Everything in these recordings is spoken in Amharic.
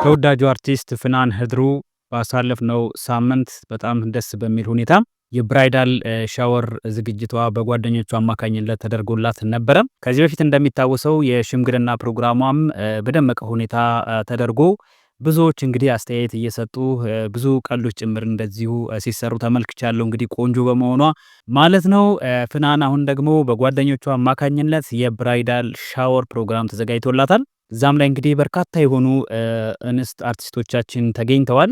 ተወዳጁ አርቲስት ፍናን ህድሩ ባሳለፍነው ሳምንት በጣም ደስ በሚል ሁኔታ የብራይዳል ሻወር ዝግጅቷ በጓደኞቿ አማካኝነት ተደርጎላት ነበረ። ከዚህ በፊት እንደሚታወሰው የሽምግልና ፕሮግራሟም በደመቀ ሁኔታ ተደርጎ ብዙዎች እንግዲህ አስተያየት እየሰጡ ብዙ ቀልዶች ጭምር እንደዚሁ ሲሰሩ ተመልክቻለሁ። እንግዲህ ቆንጆ በመሆኗ ማለት ነው። ፍናን አሁን ደግሞ በጓደኞቿ አማካኝነት የብራይዳል ሻወር ፕሮግራም ተዘጋጅቶላታል። እዛም ላይ እንግዲህ በርካታ የሆኑ እንስት አርቲስቶቻችን ተገኝተዋል።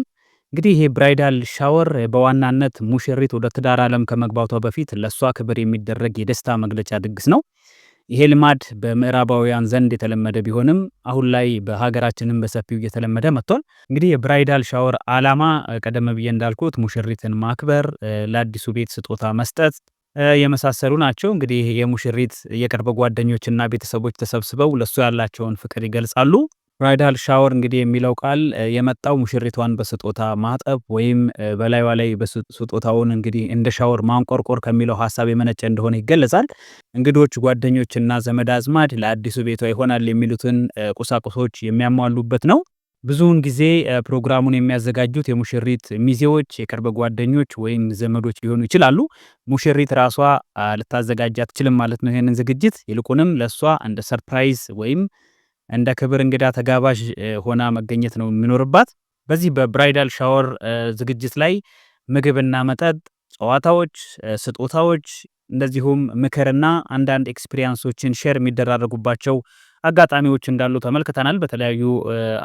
እንግዲህ ይሄ ብራይዳል ሻወር በዋናነት ሙሽሪት ወደ ትዳር ዓለም ከመግባቷ በፊት ለሷ ክብር የሚደረግ የደስታ መግለጫ ድግስ ነው። ይሄ ልማድ በምዕራባውያን ዘንድ የተለመደ ቢሆንም አሁን ላይ በሀገራችንም በሰፊው እየተለመደ መጥቷል። እንግዲህ የብራይዳል ሻወር ዓላማ ቀደም ብዬ እንዳልኩት ሙሽሪትን ማክበር፣ ለአዲሱ ቤት ስጦታ መስጠት የመሳሰሉ ናቸው። እንግዲህ የሙሽሪት የቅርብ ጓደኞችና ቤተሰቦች ተሰብስበው ለሱ ያላቸውን ፍቅር ይገልጻሉ። ብራይዳል ሻወር እንግዲህ የሚለው ቃል የመጣው ሙሽሪቷን በስጦታ ማጠብ ወይም በላይዋ ላይ በስጦታውን እንግዲህ እንደ ሻወር ማንቆርቆር ከሚለው ሀሳብ የመነጨ እንደሆነ ይገለጻል። እንግዶች፣ ጓደኞችና ዘመድ አዝማድ ለአዲሱ ቤቷ ይሆናል የሚሉትን ቁሳቁሶች የሚያሟሉበት ነው። ብዙውን ጊዜ ፕሮግራሙን የሚያዘጋጁት የሙሽሪት ሚዜዎች፣ የቅርብ ጓደኞች ወይም ዘመዶች ሊሆኑ ይችላሉ። ሙሽሪት ራሷ ልታዘጋጅ አትችልም ማለት ነው ይሄንን ዝግጅት። ይልቁንም ለሷ እንደ ሰርፕራይዝ ወይም እንደ ክብር እንግዳ ተጋባዥ ሆና መገኘት ነው የሚኖርባት። በዚህ በብራይዳል ሻወር ዝግጅት ላይ ምግብና መጠጥ፣ ጨዋታዎች፣ ስጦታዎች እንደዚሁም ምክርና አንዳንድ ኤክስፒሪየንሶችን ሼር የሚደራረጉባቸው አጋጣሚዎች እንዳሉ ተመልክተናል። በተለያዩ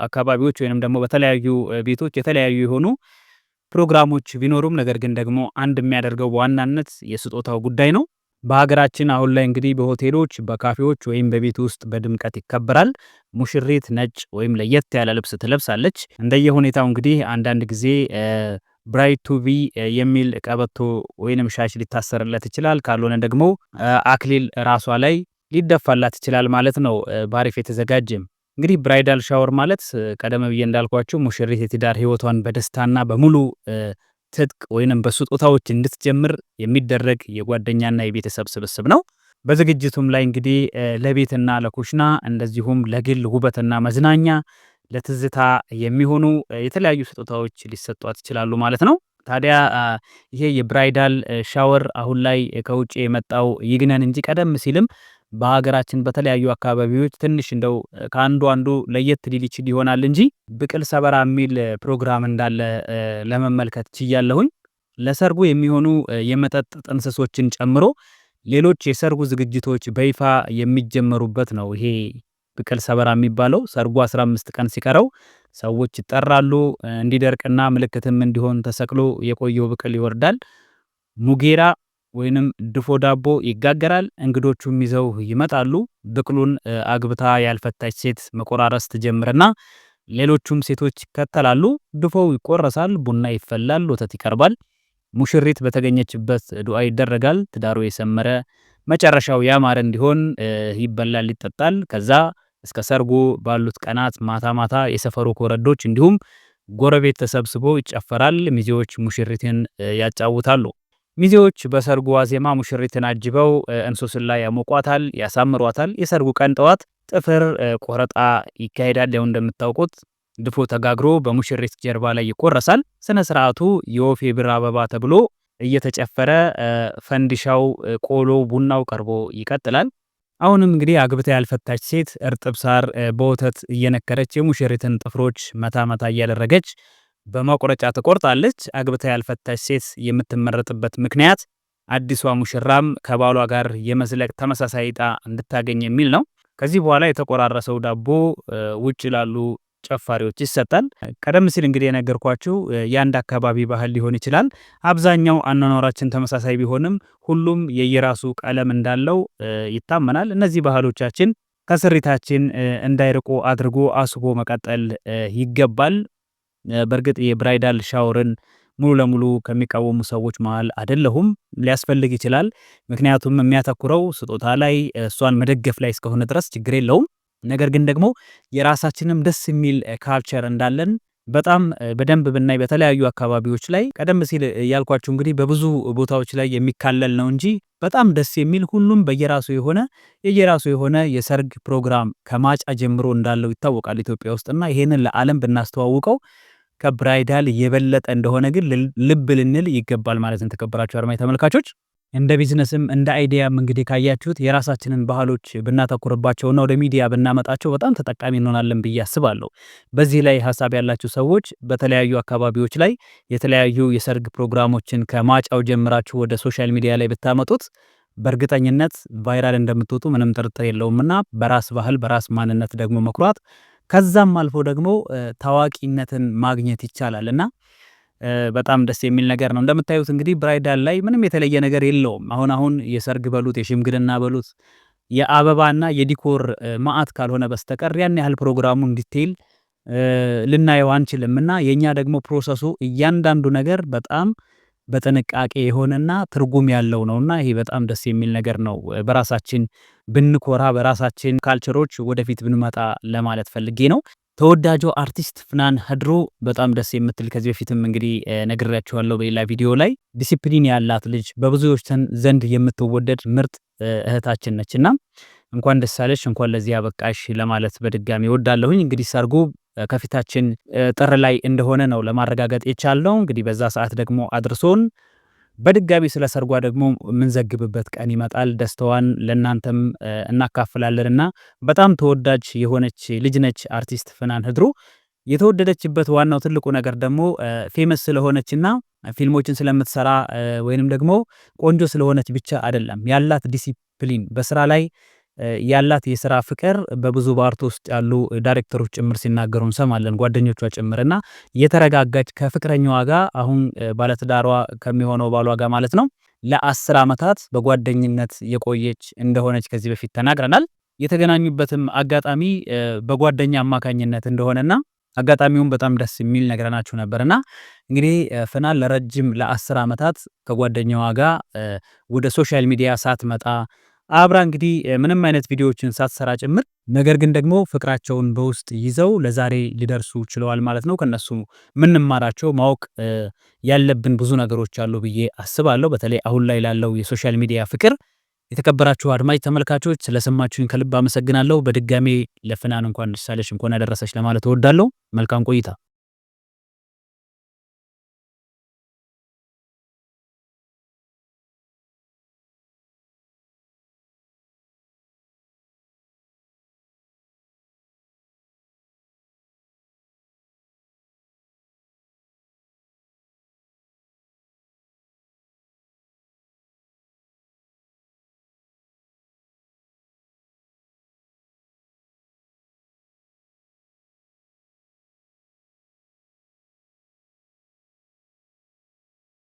አካባቢዎች ወይንም ደግሞ በተለያዩ ቤቶች የተለያዩ የሆኑ ፕሮግራሞች ቢኖሩም ነገር ግን ደግሞ አንድ የሚያደርገው በዋናነት የስጦታው ጉዳይ ነው። በሀገራችን አሁን ላይ እንግዲህ በሆቴሎች፣ በካፌዎች ወይም በቤት ውስጥ በድምቀት ይከበራል። ሙሽሪት ነጭ ወይም ለየት ያለ ልብስ ትለብሳለች። እንደየሁኔታው እንግዲህ አንዳንድ ጊዜ ብራይድ ቱ ቢ የሚል ቀበቶ ወይንም ሻሽ ሊታሰርለት ይችላል። ካልሆነ ደግሞ አክሊል ራሷ ላይ ሊደፋላት ይችላል ማለት ነው። ባሪፍ የተዘጋጀም እንግዲህ ብራይዳል ሻወር ማለት ቀደም ብዬ እንዳልኳችሁ ሙሽሪት የትዳር ህይወቷን በደስታና በሙሉ ትጥቅ ወይንም በስጦታዎች እንድትጀምር የሚደረግ የጓደኛና የቤተሰብ ስብስብ ነው። በዝግጅቱም ላይ እንግዲህ ለቤትና ለኩሽና እንደዚሁም ለግል ውበትና መዝናኛ ለትዝታ የሚሆኑ የተለያዩ ስጦታዎች ሊሰጧት ይችላሉ ማለት ነው። ታዲያ ይሄ የብራይዳል ሻወር አሁን ላይ ከውጭ የመጣው ይግነን እንጂ ቀደም ሲልም በሀገራችን በተለያዩ አካባቢዎች ትንሽ እንደው ከአንዱ አንዱ ለየት ሊል ይችል ይሆናል እንጂ ብቅል ሰበራ የሚል ፕሮግራም እንዳለ ለመመልከት ችያለሁኝ። ለሰርጉ የሚሆኑ የመጠጥ ጥንስሶችን ጨምሮ ሌሎች የሰርጉ ዝግጅቶች በይፋ የሚጀመሩበት ነው። ይሄ ብቅል ሰበራ የሚባለው ሰርጉ 15 ቀን ሲቀረው ሰዎች ይጠራሉ። እንዲደርቅና ምልክትም እንዲሆን ተሰቅሎ የቆየው ብቅል ይወርዳል። ሙጌራ ወይንም ድፎ ዳቦ ይጋገራል። እንግዶቹም ይዘው ይመጣሉ። ብቅሉን አግብታ ያልፈታች ሴት መቆራረስ ትጀምርና ሌሎቹም ሴቶች ይከተላሉ። ድፎው ይቆረሳል፣ ቡና ይፈላል፣ ወተት ይቀርባል። ሙሽሪት በተገኘችበት ዱዓ ይደረጋል። ትዳሩ የሰመረ መጨረሻው ያማረ እንዲሆን ይበላል፣ ይጠጣል። ከዛ እስከ ሰርጉ ባሉት ቀናት ማታ ማታ የሰፈሩ ኮረዶች እንዲሁም ጎረቤት ተሰብስቦ ይጨፈራል። ሚዜዎች ሙሽሪትን ያጫውታሉ። ሚዜዎች በሰርጉ ዋዜማ ሙሽሪትን አጅበው እንሶስላ ያሞቋታል፣ ያሳምሯታል። የሰርጉ ቀን ጠዋት ጥፍር ቆረጣ ይካሄዳል። ያው እንደምታውቁት ድፎ ተጋግሮ በሙሽሪት ጀርባ ላይ ይቆረሳል። ስነ ስርዓቱ የወፍ የብር አበባ ተብሎ እየተጨፈረ ፈንዲሻው፣ ቆሎ፣ ቡናው ቀርቦ ይቀጥላል። አሁንም እንግዲህ አግብታ ያልፈታች ሴት እርጥብ ሳር በወተት እየነከረች የሙሽሪትን ጥፍሮች መታ መታ እያደረገች በመቆረጫ ትቆርጣለች። አግብታ ያልፈታች ሴት የምትመረጥበት ምክንያት አዲሷ ሙሽራም ከባሏ ጋር የመዝለቅ ተመሳሳይ ዕጣ እንድታገኝ የሚል ነው። ከዚህ በኋላ የተቆራረሰው ዳቦ ውጭ ላሉ ጨፋሪዎች ይሰጣል። ቀደም ሲል እንግዲህ የነገርኳችሁ የአንድ አካባቢ ባህል ሊሆን ይችላል። አብዛኛው አኗኗራችን ተመሳሳይ ቢሆንም ሁሉም የየራሱ ቀለም እንዳለው ይታመናል። እነዚህ ባህሎቻችን ከስሪታችን እንዳይርቁ አድርጎ አስቦ መቀጠል ይገባል። በእርግጥ የብራይዳል ሻወርን ሙሉ ለሙሉ ከሚቃወሙ ሰዎች መሃል አይደለሁም። ሊያስፈልግ ይችላል። ምክንያቱም የሚያተኩረው ስጦታ ላይ እሷን መደገፍ ላይ እስከሆነ ድረስ ችግር የለውም። ነገር ግን ደግሞ የራሳችንም ደስ የሚል ካልቸር እንዳለን በጣም በደንብ ብናይ በተለያዩ አካባቢዎች ላይ ቀደም ሲል ያልኳችሁ እንግዲህ በብዙ ቦታዎች ላይ የሚካለል ነው እንጂ በጣም ደስ የሚል ሁሉም የየራሱ የሆነ የሰርግ ፕሮግራም ከማጫ ጀምሮ እንዳለው ይታወቃል ኢትዮጵያ ውስጥና ይሄንን ለዓለም ብናስተዋውቀው ከብራይዳል የበለጠ እንደሆነ ግን ልብ ልንል ይገባል ማለት ነው። ተከበራችሁ አድማጭ ተመልካቾች እንደ ቢዝነስም እንደ አይዲያም እንግዲህ ካያችሁት የራሳችንን ባህሎች ብናተኩርባቸውና ወደ ሚዲያ ብናመጣቸው በጣም ተጠቃሚ እንሆናለን ብዬ አስባለሁ። በዚህ ላይ ሀሳብ ያላችሁ ሰዎች በተለያዩ አካባቢዎች ላይ የተለያዩ የሰርግ ፕሮግራሞችን ከማጫው ጀምራችሁ ወደ ሶሻል ሚዲያ ላይ ብታመጡት በእርግጠኝነት ቫይራል እንደምትወጡ ምንም ጥርጥር የለውምና በራስ ባህል በራስ ማንነት ደግሞ መኩራት ከዛም አልፎ ደግሞ ታዋቂነትን ማግኘት ይቻላልና በጣም ደስ የሚል ነገር ነው። እንደምታዩት እንግዲህ ብራይዳል ላይ ምንም የተለየ ነገር የለውም። አሁን የሰርግ በሉት የሽምግልና በሉት የአበባና የዲኮር ማአት ካልሆነ በስተቀር ያን ያህል ፕሮግራሙን ዲቴይል ልናየው አንችልምና የኛ ደግሞ ፕሮሰሱ እያንዳንዱ ነገር በጣም በጥንቃቄ የሆነና ትርጉም ያለው ነውና ይሄ በጣም ደስ የሚል ነገር ነው። በራሳችን ብንኮራ በራሳችን ካልቸሮች ወደፊት ብንመጣ ለማለት ፈልጌ ነው። ተወዳጁ አርቲስት ፍናን ሀድሩ በጣም ደስ የምትል ከዚህ በፊትም እንግዲህ ነግሬያችኋለሁ በሌላ ቪዲዮ ላይ ዲሲፕሊን ያላት ልጅ በብዙዎች ዘንድ የምትወደድ ምርጥ እህታችን ነችና እንኳን ደስ አለሽ እንኳን ለዚህ ያበቃሽ ለማለት በድጋሚ እወዳለሁኝ። እንግዲህ ሰርጉ ከፊታችን ጥር ላይ እንደሆነ ነው ለማረጋገጥ የቻልነው። እንግዲህ በዛ ሰዓት ደግሞ አድርሶን በድጋሚ ስለ ሰርጓ ደግሞ የምንዘግብበት ቀን ይመጣል። ደስታዋን ለእናንተም እናካፍላለንና በጣም ተወዳጅ የሆነች ልጅ ነች አርቲስት ፍናን ሀድሩ። የተወደደችበት ዋናው ትልቁ ነገር ደግሞ ፌመስ ስለሆነችና ፊልሞችን ስለምትሰራ ወይንም ደግሞ ቆንጆ ስለሆነች ብቻ አይደለም። ያላት ዲሲፕሊን በስራ ላይ ያላት የስራ ፍቅር በብዙ ባርት ውስጥ ያሉ ዳይሬክተሮች ጭምር ሲናገሩ እንሰማለን፣ ጓደኞቿ ጭምርና የተረጋጋች ከፍቅረኛዋ ጋር አሁን ባለትዳሯ ከሚሆነው ባሏ ጋር ማለት ነው ለ10 ዓመታት በጓደኝነት የቆየች እንደሆነች ከዚህ በፊት ተናግረናል። የተገናኙበትም አጋጣሚ በጓደኛ አማካኝነት እንደሆነና አጋጣሚውን በጣም ደስ የሚል ነግረናችሁ ነበርና እንግዲህ ፍናን ለረጅም ለ10 ዓመታት ከጓደኛዋ ጋር ወደ ሶሻል ሚዲያ ሳትመጣ አብራ እንግዲህ ምንም አይነት ቪዲዮዎችን ሳትሰራ ጭምር ነገር ግን ደግሞ ፍቅራቸውን በውስጥ ይዘው ለዛሬ ሊደርሱ ችለዋል ማለት ነው። ከነሱ ምንማራቸው ማወቅ ያለብን ብዙ ነገሮች አሉ ብዬ አስባለሁ። በተለይ አሁን ላይ ላለው የሶሻል ሚዲያ ፍቅር። የተከበራችሁ አድማጭ ተመልካቾች ስለሰማችሁኝ ከልብ አመሰግናለሁ። በድጋሜ ለፍናን እንኳን ደስ አለሽ እንኳን ያደረሰሽ ለማለት እወዳለሁ። መልካም ቆይታ